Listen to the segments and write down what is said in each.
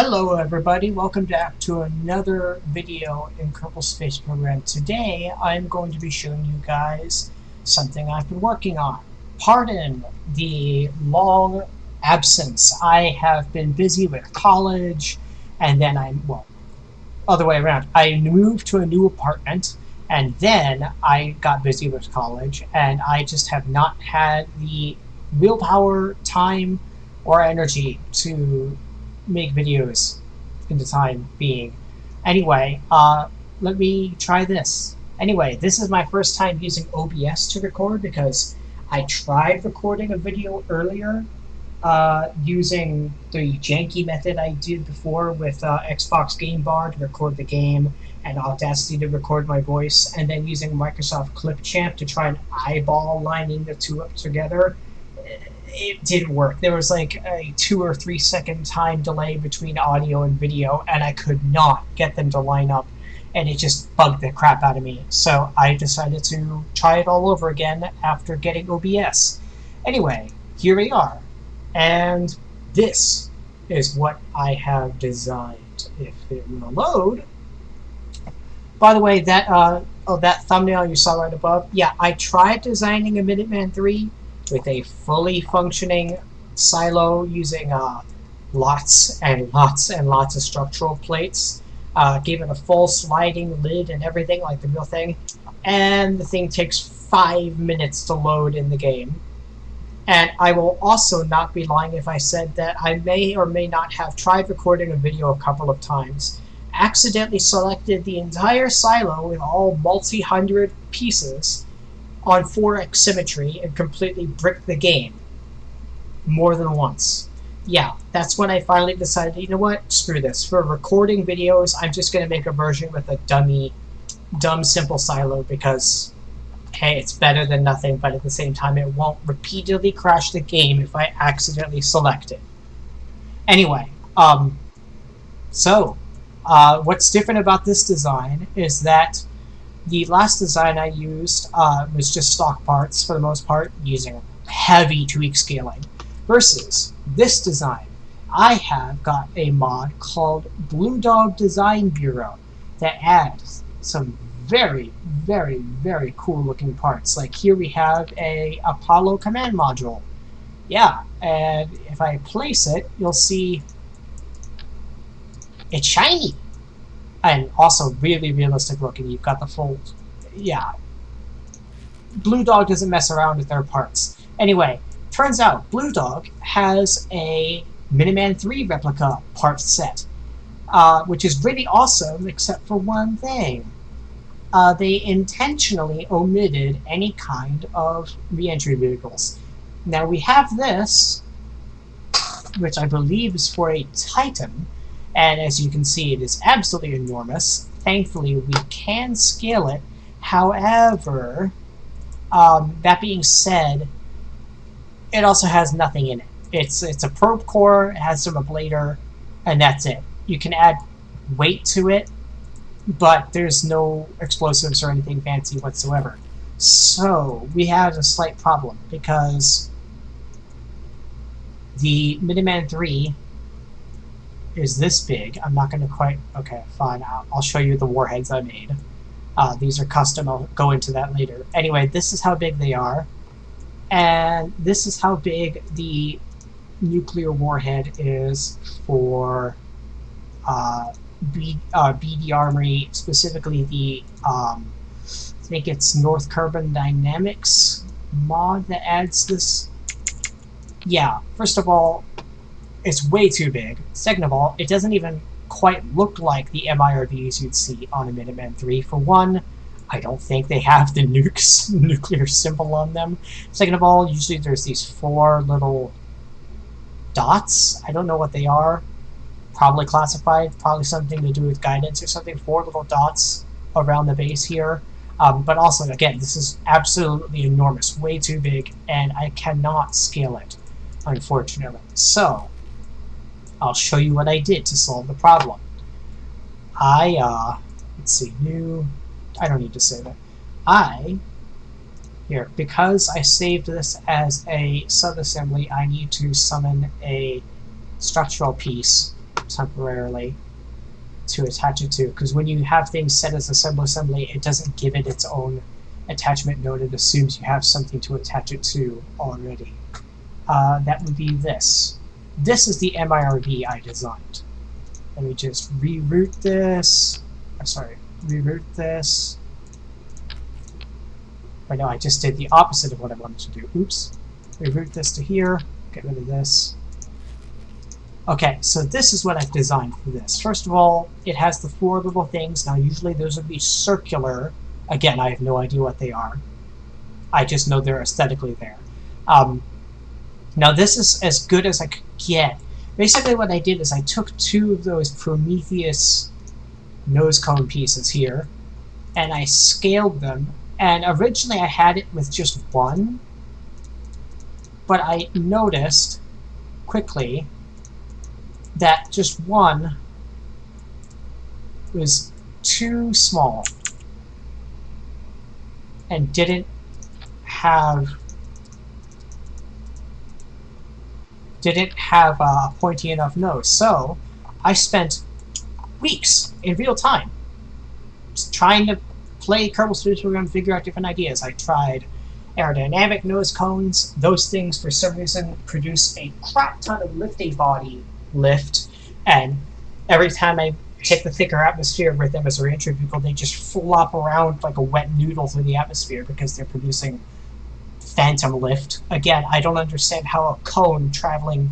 Hello everybody, welcome back to another video in Kerbal Space Program. Today I'm going to be showing you guys something I've been working on. Pardon the long absence. I have been busy with college and then other way around. I moved to a new apartment and then I got busy with college and I just have not had the willpower, time, or energy to make videos in the time being. Anyway, let me try this. Anyway, this is my first time using OBS to record because I tried recording a video earlier using the janky method I did before with Xbox Game Bar to record the game and Audacity to record my voice, and then using Microsoft Clipchamp to try and eyeball lining the two up together. It didn't work. There was like a 2 or 3 second time delay between audio and video, and I could not get them to line up, and it just bugged the crap out of me. So I decided to try it all over again after getting OBS. Anyway, here we are, and this is what I have designed. If it will load. By the way, that thumbnail you saw right above, yeah, I tried designing a Minuteman 3 with a fully functioning silo using lots and lots and lots of structural plates. Gave it a full sliding lid and everything like the real thing. And the thing takes 5 minutes to load in the game. And I will also not be lying if I said that I may or may not have tried recording a video a couple of times, accidentally selected the entire silo with all multi-hundred pieces on 4x symmetry and completely bricked the game more than once. Yeah, that's when I finally decided, you know what, screw this. For recording videos, I'm just going to make a version with a dumb, simple silo because, hey, it's better than nothing, but at the same time, it won't repeatedly crash the game if I accidentally select it. Anyway, what's different about this design is that the last design I used was just stock parts for the most part, using heavy tweak scaling. Versus this design, I have got a mod called Blue Dog Design Bureau that adds some very, very, very cool looking parts. Like here we have a Apollo command module. Yeah, and if I place it, you'll see it's shiny. And also really realistic looking. You've got the full, yeah. Blue Dog doesn't mess around with their parts. Anyway, turns out Blue Dog has a Minuteman 3 replica part set, which is really awesome, except for one thing. They intentionally omitted any kind of re-entry vehicles. Now we have this, which I believe is for a Titan, and as you can see, it is absolutely enormous. Thankfully, we can scale it. However, that being said, it also has nothing in it. It's a probe core, it has some ablator, and that's it. You can add weight to it, but there's no explosives or anything fancy whatsoever. So, we have a slight problem, because the Minuteman 3 is this big. I'm not going to quite... Okay, fine. I'll show you the warheads I made. These are custom. I'll go into that later. Anyway, this is how big they are. And this is how big the nuclear warhead is for BD Armory, specifically the, I think it's North Carbon Dynamics mod that adds this. Yeah, first of all, it's way too big. Second of all, it doesn't even quite look like the MIRVs you'd see on a Minuteman 3. For one, I don't think they have the nuclear symbol on them. Second of all, usually there's these 4 little dots. I don't know what they are. Probably classified, probably something to do with guidance or something. 4 little dots around the base here. But also, again, this is absolutely enormous, way too big, and I cannot scale it, unfortunately. So, I'll show you what I did to solve the problem. Let's see, I don't need to say that. Here, because I saved this as a subassembly, I need to summon a structural piece temporarily to attach it to, because when you have things set as assembly, it doesn't give it its own attachment node. It assumes you have something to attach it to already. That would be this. This is the MIRV I designed. Let me just reroute this. Reroute this. Right now I just did the opposite of what I wanted to do. Oops. Reroute this to here. Get rid of this. Okay, so this is what I've designed for this. First of all, it has the 4 little things. Now usually those would be circular. Again, I have no idea what they are. I just know they're aesthetically there. Now this is as good as I could get. Basically what I did is I took 2 of those Prometheus nose cone pieces here, and I scaled them. And originally I had it with just 1, but I noticed quickly that just 1 was too small and didn't have a pointy enough nose. So I spent weeks in real time just trying to play Kerbal Space Program and figure out different ideas. I tried aerodynamic nose cones. Those things, for some reason, produce a crap ton of lifting body lift, and every time I take the thicker atmosphere with them as a reentry vehicle, they just flop around like a wet noodle through the atmosphere because they're producing phantom lift. Again, I don't understand how a cone traveling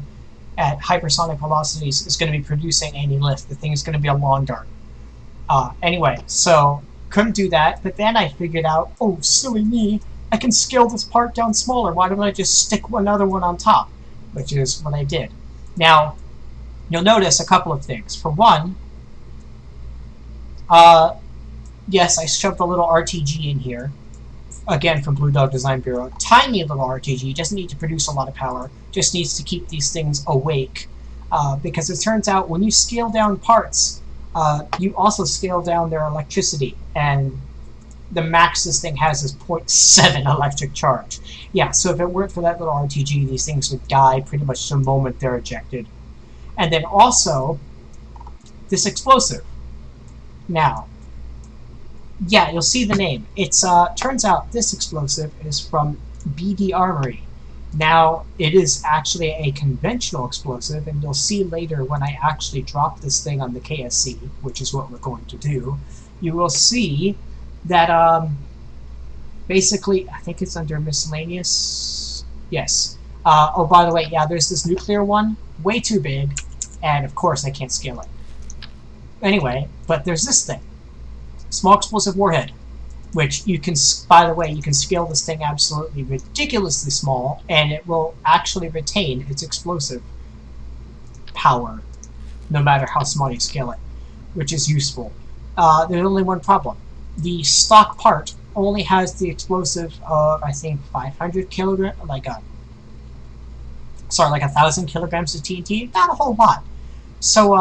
at hypersonic velocities is going to be producing any lift. The thing is going to be a lawn dart. Anyway, so couldn't do that, but then I figured out, oh, silly me, I can scale this part down smaller. Why don't I just stick another one on top? Which is what I did. Now, you'll notice a couple of things. For one, yes, I shoved a little RTG in here. Again, from Blue Dog Design Bureau. Tiny little RTG, doesn't need to produce a lot of power, just needs to keep these things awake. Because it turns out when you scale down parts, you also scale down their electricity, and the max this thing has is 0.7 electric charge. Yeah, so if it weren't for that little RTG, these things would die pretty much the moment they're ejected. And then also, this explosive. Now, yeah, you'll see the name. It's turns out this explosive is from BD Armory. Now, it is actually a conventional explosive, and you'll see later when I actually drop this thing on the KSC, which is what we're going to do, you will see that basically, I think it's under miscellaneous. Yes. Oh, by the way, yeah, there's this nuclear one, way too big, and of course I can't scale it. Anyway, but there's this thing. Small explosive warhead, which you can, by the way, you can scale this thing absolutely ridiculously small, and it will actually retain its explosive power, no matter how small you scale it, which is useful. There's only one problem. The stock part only has the explosive of, I think, 500 kilograms, like 1,000 kilograms of TNT, not a whole lot. So,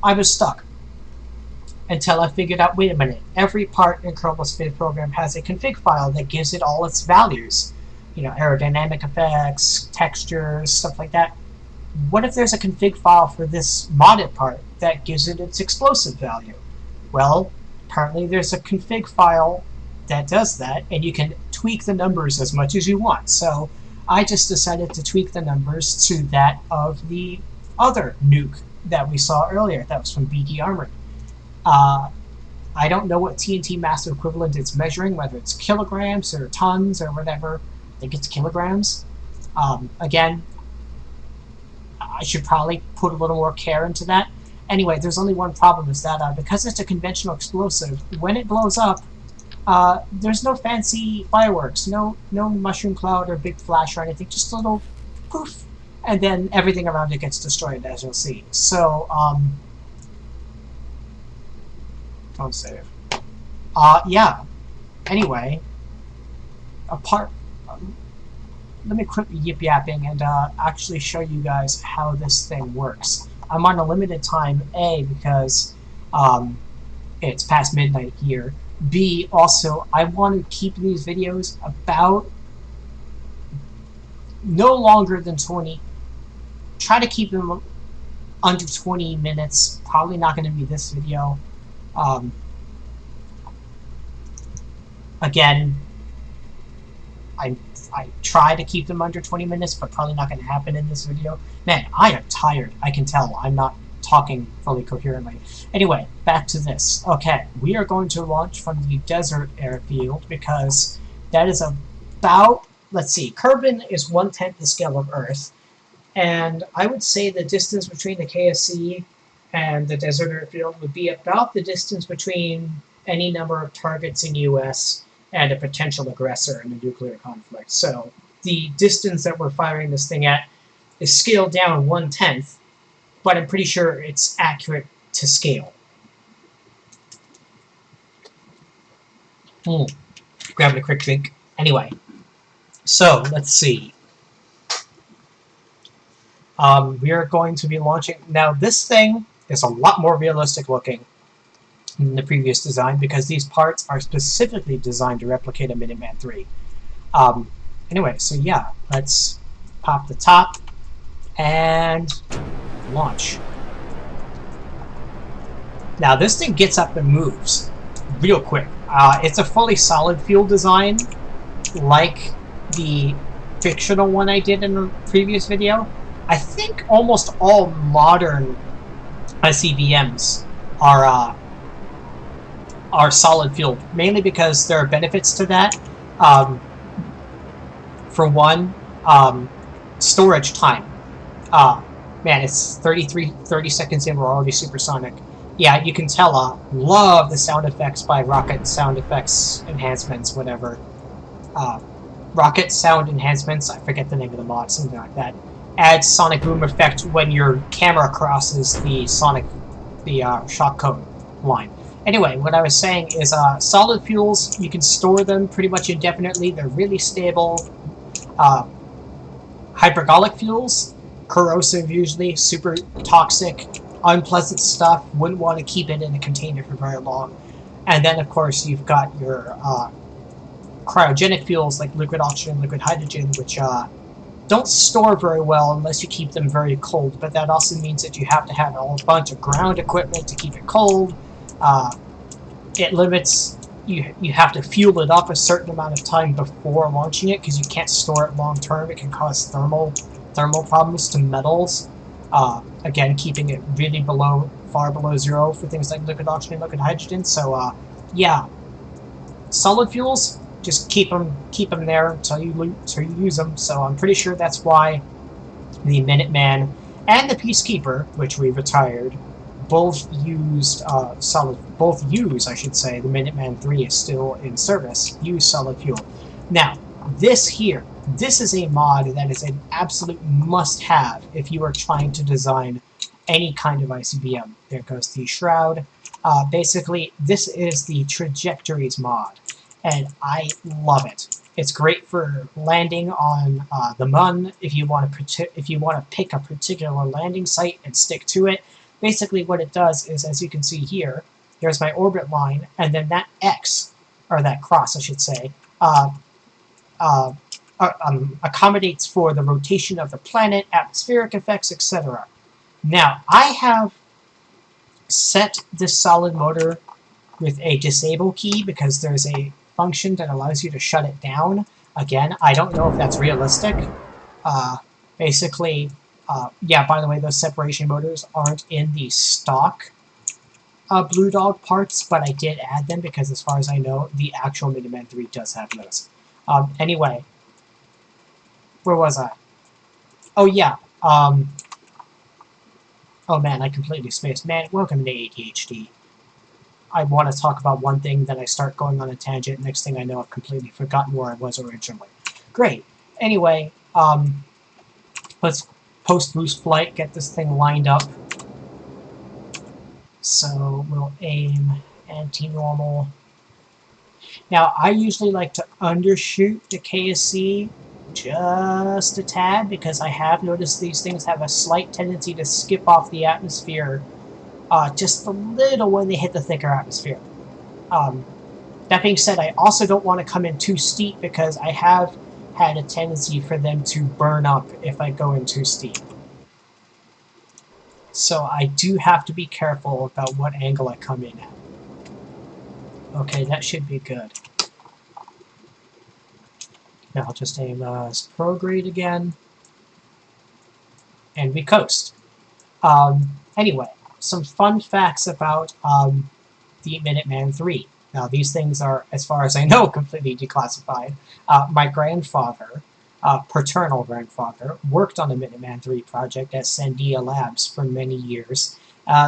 I was stuck. Until I figured out, wait a minute, every part in Kerbal Space Program has a config file that gives it all its values. You know, aerodynamic effects, textures, stuff like that. What if there's a config file for this modded part that gives it its explosive value? Well, apparently there's a config file that does that, and you can tweak the numbers as much as you want. So I just decided to tweak the numbers to that of the other nuke that we saw earlier. That was from BD Armory. I don't know what TNT mass equivalent it's measuring, whether it's kilograms or tons or whatever. I think it's kilograms. Again, I should probably put a little more care into that. Anyway, there's only one problem, is that because it's a conventional explosive, when it blows up, there's no fancy fireworks, no mushroom cloud or big flash or anything, just a little poof, and then everything around it gets destroyed, as you'll see. So, don't save. Yeah. Anyway, let me quit yip-yapping and actually show you guys how this thing works. I'm on a limited time, A, because it's past midnight here. B, also, I want to keep these videos about no longer than 20. Try to keep them under 20 minutes. Probably not going to be this video. Um, again, I try to keep them under 20 minutes, but probably not going to happen in this video. Man, I am tired. I can tell. I'm not talking fully coherently. Anyway, back to this. Okay, we are going to launch from the desert airfield because that is about, let's see, Kerbin is 1/10 the scale of Earth. And I would say the distance between the KSC and the desert airfield would be about the distance between any number of targets in US and a potential aggressor in a nuclear conflict. So the distance that we're firing this thing at is scaled down 1/10, but I'm pretty sure it's accurate to scale. Grabbing a quick drink. Anyway, so let's see. We are going to be launching... Now, this thing is a lot more realistic looking than the previous design because these parts are specifically designed to replicate a Minuteman 3. Anyway, so yeah, let's pop the top and launch. Now, this thing gets up and moves real quick. It's a fully solid fuel design like the fictional one I did in the previous video. I think almost all modern ICBMs are solid fueled, mainly because there are benefits to that. For one, storage time. Man, it's 30 seconds in, we're already supersonic. Yeah, you can tell, love the sound effects by Rocket Sound Effects Enhancements, whatever. Rocket Sound Enhancements, I forget the name of the mod, something like that. Adds sonic boom effect when your camera crosses the shock cone line. Anyway, what I was saying is solid fuels, you can store them pretty much indefinitely. They're really stable. Hypergolic fuels, corrosive usually, super toxic, unpleasant stuff. Wouldn't want to keep it in a container for very long. And then, of course, you've got your cryogenic fuels like liquid oxygen, liquid hydrogen, which don't store very well unless you keep them very cold, but that also means that you have to have a whole bunch of ground equipment to keep it cold. It limits, you have to fuel it up a certain amount of time before launching it because you can't store it long term. It can cause thermal problems to metals. Again, keeping it really far below zero for things like liquid oxygen, liquid hydrogen. So yeah, solid fuels, just keep them there until you use them. So I'm pretty sure that's why the Minuteman and the Peacekeeper, which we retired, both use, I should say, the Minuteman 3 is still in service, use solid fuel. Now, this is a mod that is an absolute must-have if you are trying to design any kind of ICBM. There goes the shroud. Basically, this is the trajectories mod, and I love it. It's great for landing on the Mun if you want to pick a particular landing site and stick to it. Basically, what it does is, as you can see here, there's my orbit line, and then that X, or that cross, I should say, accommodates for the rotation of the planet, atmospheric effects, etc. Now, I have set this solid motor with a disable key because there's a function that allows you to shut it down. Again, I don't know if that's realistic. Basically, yeah, by the way, those separation motors aren't in the stock Blue Dog parts, but I did add them because, as far as I know, the actual Minuteman 3 does have those. Anyway, where was I? Oh, yeah. Oh, man, I completely spaced. Man, welcome to ADHD. I want to talk about one thing, then I start going on a tangent. Next thing I know, I've completely forgotten where I was originally. Great. Anyway, let's post-boost flight, get this thing lined up. So we'll aim anti-normal. Now, I usually like to undershoot the KSC just a tad because I have noticed these things have a slight tendency to skip off the atmosphere just a little when they hit the thicker atmosphere. That being said, I also don't want to come in too steep because I have had a tendency for them to burn up if I go in too steep. So I do have to be careful about what angle I come in at. Okay, that should be good. Now I'll just aim prograde again, and we coast. Anyway, some fun facts about the Minuteman III. Now, these things are, as far as I know, completely declassified. My grandfather, paternal grandfather, worked on the Minuteman III project at Sandia Labs for many years.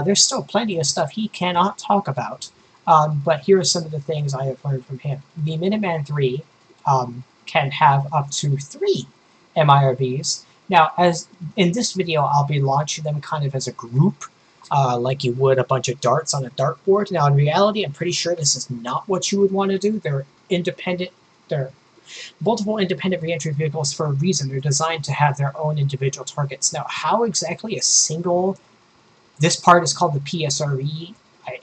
There's still plenty of stuff he cannot talk about, but here are some of the things I have learned from him. The Minuteman III can have up to 3 MIRVs. Now, as in this video, I'll be launching them kind of as a group, like you would a bunch of darts on a dartboard. Now, in reality, I'm pretty sure this is not what you would want to do. They're independent. They're multiple independent reentry vehicles for a reason. They're designed to have their own individual targets. Now, how exactly a single... This part is called the PSRE.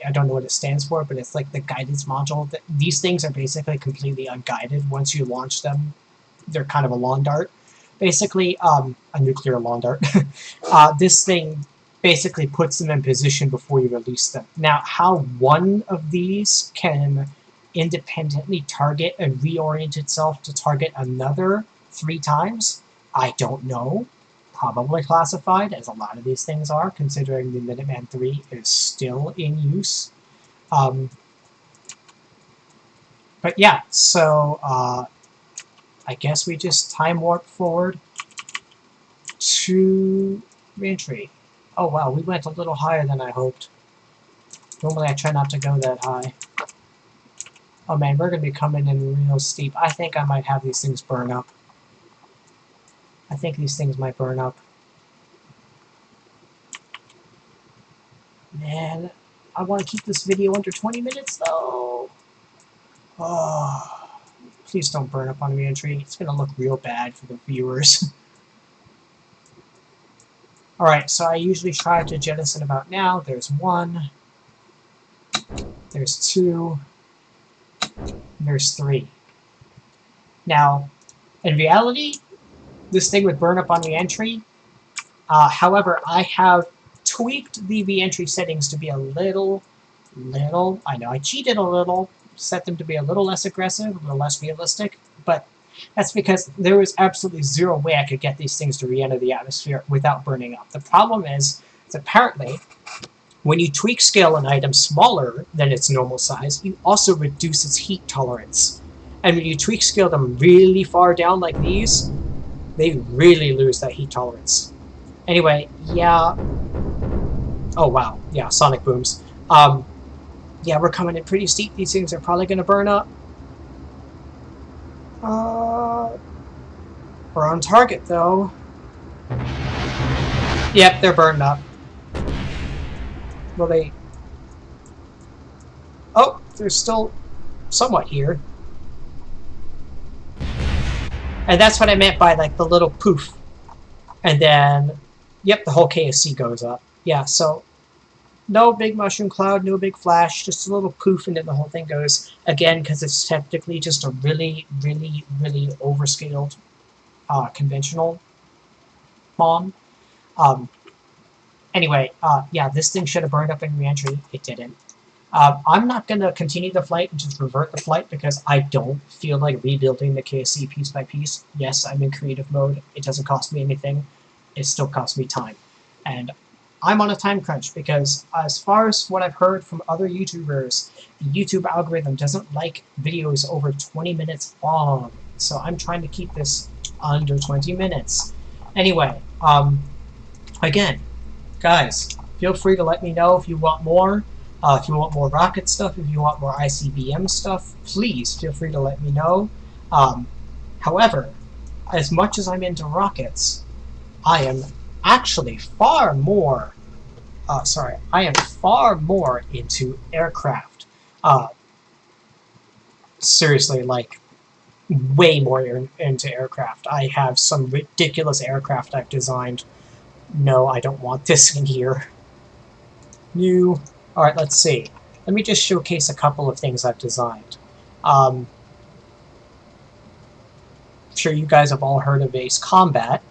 I don't know what it stands for, but it's like the guidance module. These things are basically completely unguided. Once you launch them, they're kind of a lawn dart. Basically, a nuclear lawn dart. This thing basically puts them in position before you release them. Now, how one of these can independently target and reorient itself to target another 3 times, I don't know. Probably classified, as a lot of these things are, considering the Minuteman III is still in use. But yeah, so I guess we just time warp forward to reentry. Oh wow, we went a little higher than I hoped. Normally I try not to go that high. Oh man, we're going to be coming in real steep. I think I might have these things burn up. I think these things might burn up. Man, I want to keep this video under 20 minutes though. Oh, please don't burn up on reentry. It's going to look real bad for the viewers. Alright, so I usually try to jettison about now. There's 1. There's 2. There's 3. Now, in reality, this thing would burn up on reentry. However, I have tweaked the reentry settings to be a little, I know I cheated a little, set them to be a little less aggressive, a little less realistic, but that's because there was absolutely zero way I could get these things to re-enter the atmosphere without burning up. The problem is apparently, when you tweak scale an item smaller than its normal size, you also reduce its heat tolerance. And when you tweak scale them really far down like these, they really lose that heat tolerance. Anyway, yeah. Oh wow, yeah, sonic booms. Yeah, we're coming in pretty steep. These things are probably going to burn up. We're on target though. Yep, they're burned up. Will they... Oh, they're still somewhat here. And that's what I meant by like the little poof. And then, yep, the whole KSC goes up. Yeah, so no big mushroom cloud, no big flash, just a little poof, and then the whole thing goes. Again, because it's technically just a really, really, really overscaled conventional bomb. Anyway, yeah, this thing should have burned up in reentry. It didn't. I'm not going to continue the flight and just revert the flight because I don't feel like rebuilding the KSC piece by piece. Yes, I'm in creative mode. It doesn't cost me anything. It still costs me time. And I'm on a time crunch because as far as what I've heard from other YouTubers, the YouTube algorithm doesn't like videos over 20 minutes long. So I'm trying to keep this under 20 minutes. Anyway, again, guys, feel free to let me know if you want more. If you want more rocket stuff, if you want more ICBM stuff, please feel free to let me know. However, as much as I'm into rockets, I am actually far more into aircraft. Seriously, like, way more into aircraft. I have some ridiculous aircraft I've designed. No, I don't want this in here. New. Alright, let's see. Let me just showcase a couple of things I've designed. I'm sure you guys have all heard of Ace Combat.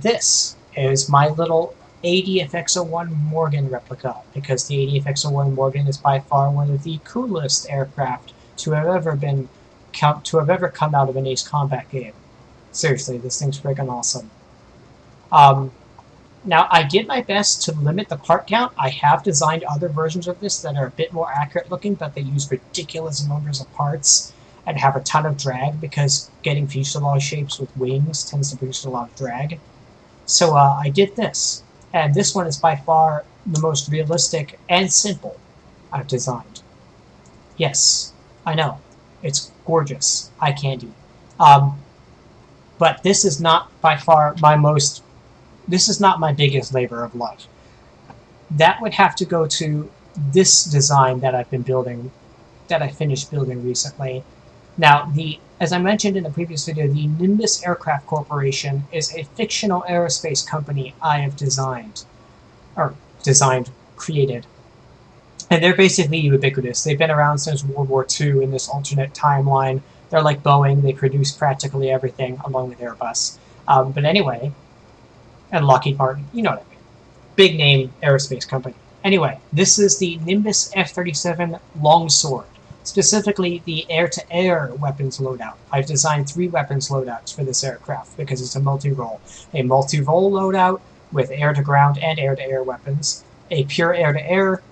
This is my little ADFX-01 Morgan replica, because the ADFX-01 Morgan is by far one of the coolest aircraft to have ever come out of an Ace Combat game. Seriously, this thing's friggin' awesome. Now, I did my best to limit the part count. I have designed other versions of this that are a bit more accurate looking, but they use ridiculous numbers of parts and have a ton of drag, because getting fuselage shapes with wings tends to produce a lot of drag. So I did this, and this one is by far the most realistic and simple I've designed. Yes, I know, it's gorgeous, eye candy. But this is not by far this is not my biggest labor of love. That would have to go to this design that I've been building, that I finished building recently. Now, as I mentioned in the previous video, the Nimbus Aircraft Corporation is a fictional aerospace company I have created. And they're basically ubiquitous. They've been around since World War II in this alternate timeline. They're like Boeing. They produce practically everything, along with Airbus. But anyway, and Lockheed Martin, you know what I mean. Big name aerospace company. Anyway, this is the Nimbus F-37 Longsword, specifically the air-to-air weapons loadout. I've designed 3 weapons loadouts for this aircraft because it's a multi-role. A multi-role loadout with air-to-ground and air-to-air weapons, a pure air-to-air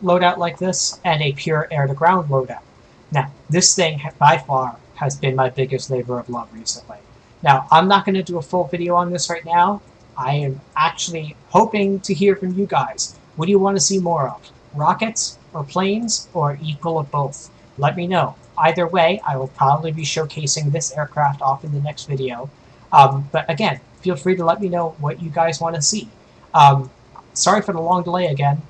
loadout like this, and a pure air-to-ground loadout. Now, this thing by far has been my biggest labor of love recently. Now, I'm not going to do a full video on this right now. I am actually hoping to hear from you guys. What do you want to see more of? Rockets or planes or equal of both? Let me know. Either way, I will probably be showcasing this aircraft off in the next video. But again, feel free to let me know what you guys want to see. Sorry for the long delay again.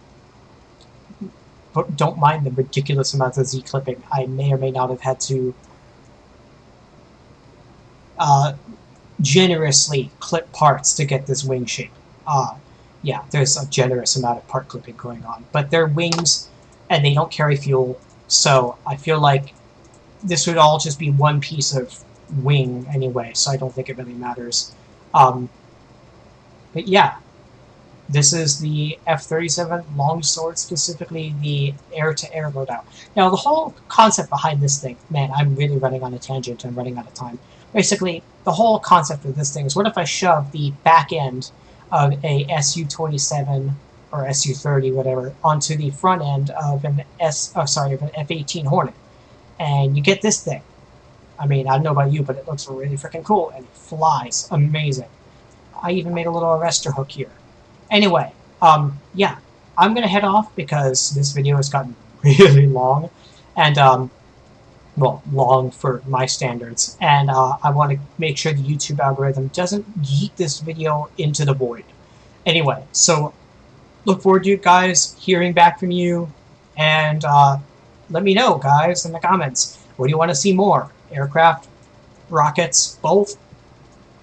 But don't mind the ridiculous amount of Z clipping. I may or may not have had to generously clip parts to get this wing shape. Yeah, there's a generous amount of part clipping going on. But they're wings, and they don't carry fuel, so I feel like this would all just be one piece of wing anyway, so I don't think it really matters. But yeah, this is the F-37 Longsword, specifically the air-to-air loadout. Now, the whole concept behind this thing, man, I'm really running on a tangent, I'm running out of time. Basically, the whole concept of this thing is, what if I shove the back end of a Su-27 or Su-30, whatever, onto the front end of an F-18 Hornet, and you get this thing. I mean, I don't know about you, but it looks really freaking cool, and it flies amazing. I even made a little arrestor hook here. Anyway, yeah, I'm gonna head off because this video has gotten really long, and well, long for my standards, and I want to make sure the YouTube algorithm doesn't yeet this video into the void. Anyway, so look forward to you guys hearing back from you, and let me know, guys, in the comments. What do you want to see more? Aircraft? Rockets? Both?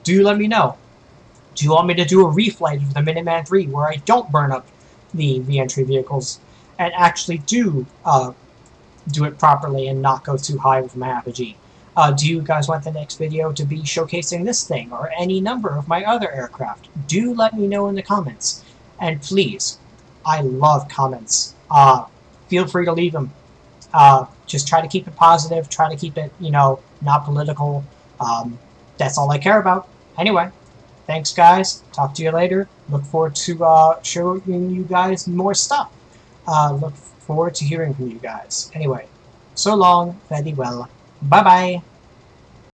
Do let me know. Do you want me to do a reflight of the Minuteman 3 where I don't burn up the re-entry vehicles and actually do it properly and not go too high with my apogee? Do you guys want the next video to be showcasing this thing or any number of my other aircraft? Do let me know in the comments. And please, I love comments. Feel free to leave them. Just try to keep it positive. Try to keep it, you know, not political. That's all I care about. Anyway, thanks, guys. Talk to you later. Look forward to showing you guys more stuff. Look forward to hearing from you guys. Anyway, so long, very well. Bye-bye.